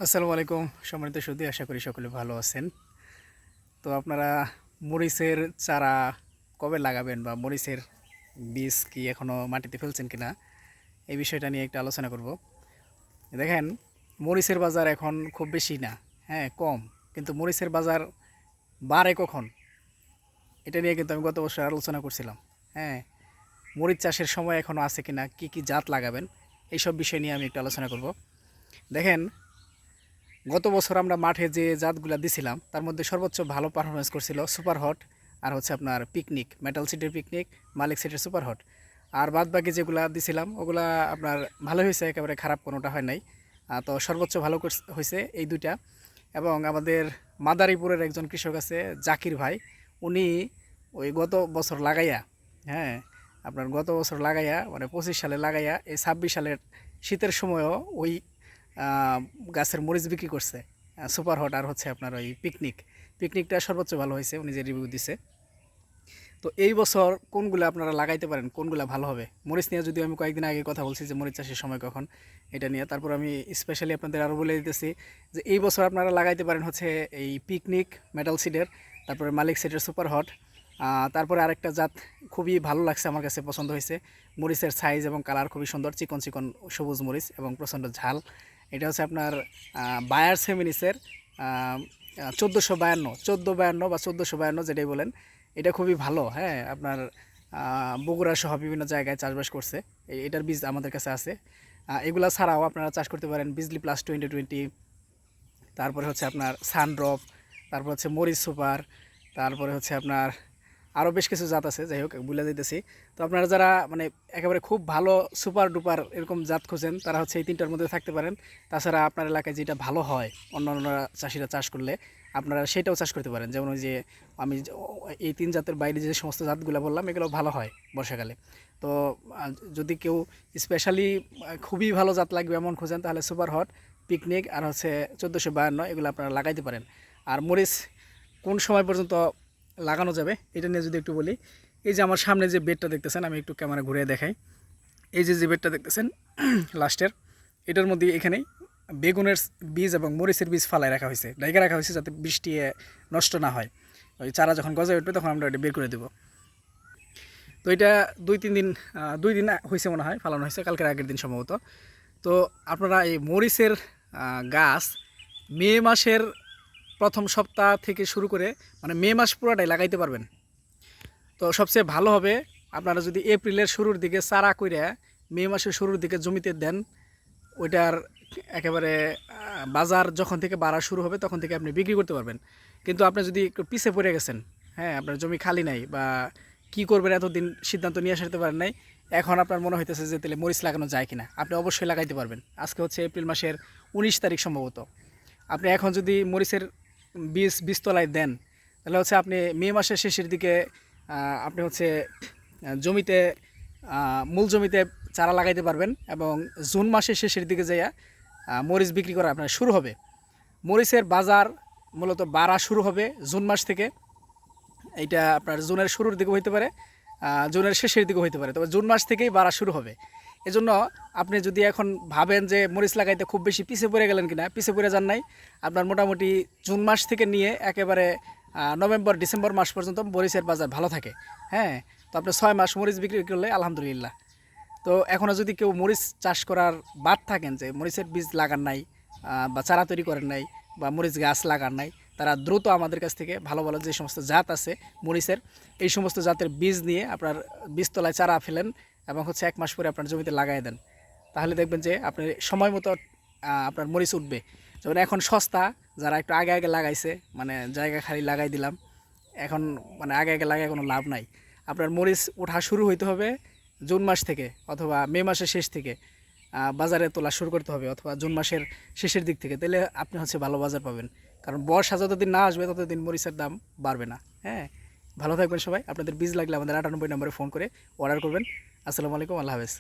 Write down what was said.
আসসালামু আলাইকুম সম্মানিত সুধী, আশা করি সকলে ভালো আছেন। তো আপনারা মরিচের চারা কবে লাগাবেন বা মরিচের বীজ কি এখনও মাটিতে ফেলছেন কিনা, এই বিষয়টা নিয়ে একটু আলোচনা করব। দেখেন, মরিচের বাজার এখন খুব বেশি না, হ্যাঁ কম, কিন্তু মরিচের বাজার বাড়ে কখন, এটা নিয়ে কিন্তু আমি গত বছর আলোচনা করছিলাম। হ্যাঁ, মরিচ চাষের সময় এখনও আছে কিনা, কি কি জাত লাগাবেন, এইসব বিষয় নিয়ে আমি একটু আলোচনা করব। দেখেন, গত বছর আমরা মাঠে যে জাতগুলা দিছিলাম তার মধ্যে সর্বোচ্চ ভালো পারফরমেন্স করছিল সুপার হট, আর হচ্ছে আপনার পিকনিক, মেটাল সিটের পিকনিক, মালিক সিটের সুপার হট। আর বাদ বাকি যেগুলা দিছিলাম ওগুলা আপনার ভালো হয়েছে, একেবারে খারাপ কোনোটা হয় নাই। তো সর্বোচ্চ ভালো হয়েছে এই দুইটা। এবং আমাদের মাদারীপুরের একজন কৃষক আছে জাকির ভাই, উনি ওই গত বছর লাগাইয়া, হ্যাঁ আপনার গত বছর লাগাইয়া মানে 25 সালে লাগাইয়া এই 26 সালের শীতের সময়ও ওই গাছের মরিচ বিক্রি করছে, সুপার হট আর হচ্ছে আপনার ওই পিকনিকটা সর্বোচ্চ ভালো হয়েছে, উনি যে রিভিউ দিছে। তো এই বছর কোনগুলো আপনারা লাগাইতে পারেন, কোনগুলো ভালো হবে মরিচ নিয়ে, যদি আমি কয়েকদিন আগে কথা বলছি যে মরিচ চাষের সময় কখন, এটা নিয়ে। তারপর আমি স্পেশালি আপনাদের আরও বলে দিতেছি যে এই বছর আপনারা লাগাইতে পারেন হচ্ছে এই পিকনিক, মেটাল সিডের, তারপরে মালিক সিডের সুপার হট। তারপরে আরেকটা জাত খুবই ভালো লাগছে, আমার কাছে পছন্দ হয়েছে। মরিচের সাইজ এবং কালার খুবই সুন্দর, চিকন চিকন সবুজ মরিচ এবং প্রচণ্ড ঝাল। এটা হচ্ছে আপনার বায়ার সেমিনিসের 1452 বা 1452 যেটাই বলেন, এটা খুবই ভালো। হ্যাঁ, আপনার বগুড়া সহ বিভিন্ন জায়গায় চাষবাস করছে, এটার বীজ আমাদের কাছে আছে। এগুলা ছাড়াও আপনারা চাষ করতে পারেন বিজলি প্লাস 2020, তারপরে হচ্ছে আপনার সানড্রপ, তারপর হচ্ছে মরিচ সুপার, তারপরে হচ্ছে আপনার আরও বেশ কিছু জাত আছে, যাই হোক ভুলে দিতেছি। তো আপনারা যারা মানে একেবারে খুব ভালো সুপার ডুপার এরকম জাত খোঁজেন, তারা হচ্ছে এই তিনটার মধ্যে থাকতে পারেন। তাছাড়া আপনার এলাকায় যেটা ভালো হয় অন্য চাষিরা চাষ করলে আপনারা সেটাও চাষ করতে পারেন। যেমন ওই যে আমি এই তিন জাতের বাইরে যে সমস্ত জাতগুলো বললাম, এগুলো ভালো হয় বর্ষাকালে। তো যদি কেউ স্পেশালি খুবই ভালো জাত লাগবে এমন খোঁজেন, তাহলে সুপার হট, পিকনিক আর হচ্ছে 1452 এগুলো আপনারা লাগাইতে পারেন। আর মরিচ কোন সময় পর্যন্ত লাগানো যাবে এটা নিয়ে যদি একটু বলি, এই যে আমার সামনে যে বেডটা দেখতেছেন, আমি একটু ক্যামেরা ঘুরিয়ে দেখাই। এই যে বেডটা দেখতেছেন লাস্টের, এটার মধ্যে এখানেই বেগুনের বীজ এবং মরিচের বীজ ফালায় রাখা হয়েছে, ডাইকা রাখা হয়েছে, যাতে বৃষ্টি নষ্ট না হয়। ওই চারা যখন গজায় উঠবে তখন আমরা এটা বের করে দেবো। তো এটা 2-3 দিন হয়েছে মনে হয়, ফালানো হয়েছে কালকের আগের দিন সম্ভবত। তো আপনারা এই মরিচের গাছ মে মাসের প্রথম সপ্তাহ থেকে শুরু করে মানে মে মাস পুরোটাই লাগাইতে পারবেন। তো সবচেয়ে ভালো হবে আপনারা যদি এপ্রিলের শুরুর দিকে চারা কইরা মে মাসের শুরুর দিকে জমিতে দেন, ওইটার একেবারে বাজার যখন থেকে বাড়া শুরু হবে তখন থেকে আপনি বিক্রি করতে পারবেন। কিন্তু আপনি যদি একটু পিছে পড়ে গেছেন, হ্যাঁ আপনার জমি খালি নাই বা কি করবেন এতদিন সিদ্ধান্ত নিয়ে আসতে পারেন নাই, এখন আপনার মনে হইতেছে যে তাহলে মরিচ লাগানো যায় কিনা, আপনি অবশ্যই লাগাইতে পারবেন। আজকে হচ্ছে এপ্রিল মাসের 19 তারিখ সম্ভবত। আপনি এখন যদি মরিচের বীজতলায় দেন, তাহলে হচ্ছে আপনি মে মাসের শেষের দিকে আপনি হচ্ছে জমিতে মূল জমিতে চারা লাগাইতে পারবেন, এবং জুন মাসের শেষের দিকে যাইয়া মরিচ বিক্রি করা আপনার শুরু হবে। মরিচের বাজার মূলত বাড়া শুরু হবে জুন মাস থেকে। এইটা আপনার জুনের শুরুর দিকে হইতে পারে, জুনের শেষের দিকে হইতে পারে, তবে জুন মাস থেকেই বাড়া শুরু হবে। এজন্য আপনি যদি এখন ভাবেন যে মরিচ লাগাইতে খুব বেশি পিছিয়ে পড়ে গেলেন কিনা, পিছিয়ে পড়ে যান নাই। আপনার মোটামুটি জুন মাস থেকে নিয়ে একেবারে নভেম্বর ডিসেম্বর মাস পর্যন্ত মরিচের বাজার ভালো থাকে। হ্যাঁ, তো আপনি 6 মাস মরিচ বিক্রি করলে আলহামদুলিল্লাহ। তো এখনও যদি কেউ মরিচ চাষ করার বাদ থাকেন, যে মরিচের বীজ লাগান নাই বা চারা তৈরি করেন নাই বা মরিচ গাছ লাগান নাই, তারা দ্রুত আমাদের কাছ থেকে ভালো ভালো যে সমস্ত জাত আছে মরিচের, এই সমস্ত জাতের বীজ নিয়ে আপনার বীজতলায় চারা ফেলেন এবং হচ্ছে 1 মাস পরে আপনার জমিতে লাগাই দেন। তাহলে দেখবেন যে আপনি সময় মতো আপনার মরিচ উঠবে। যেমন এখন সস্তা, যারা একটু আগে আগে লাগাইছে মানে জায়গা খালি লাগাই দিলাম, এখন মানে আগে আগে লাগায় কোনো লাভ নাই। আপনার মরিচ ওঠা শুরু হইতে হবে জুন মাস থেকে অথবা মে মাসের শেষ থেকে বাজারে তোলা শুরু করতে হবে, অথবা জুন মাসের শেষের দিক থেকে, তাহলে আপনি হচ্ছে ভালো বাজার পাবেন। কারণ বর্ষা যতদিন না আসবে ততদিন মরিচের দাম বাড়বে না। হ্যাঁ, ভালো থাকবেন সবাই। আপনাদের বীজ লাগলে আমাদের 98 নম্বরে ফোন করে অর্ডার করবেন। আসসালামু আলাইকুম, আল্লাহ হাফেজ।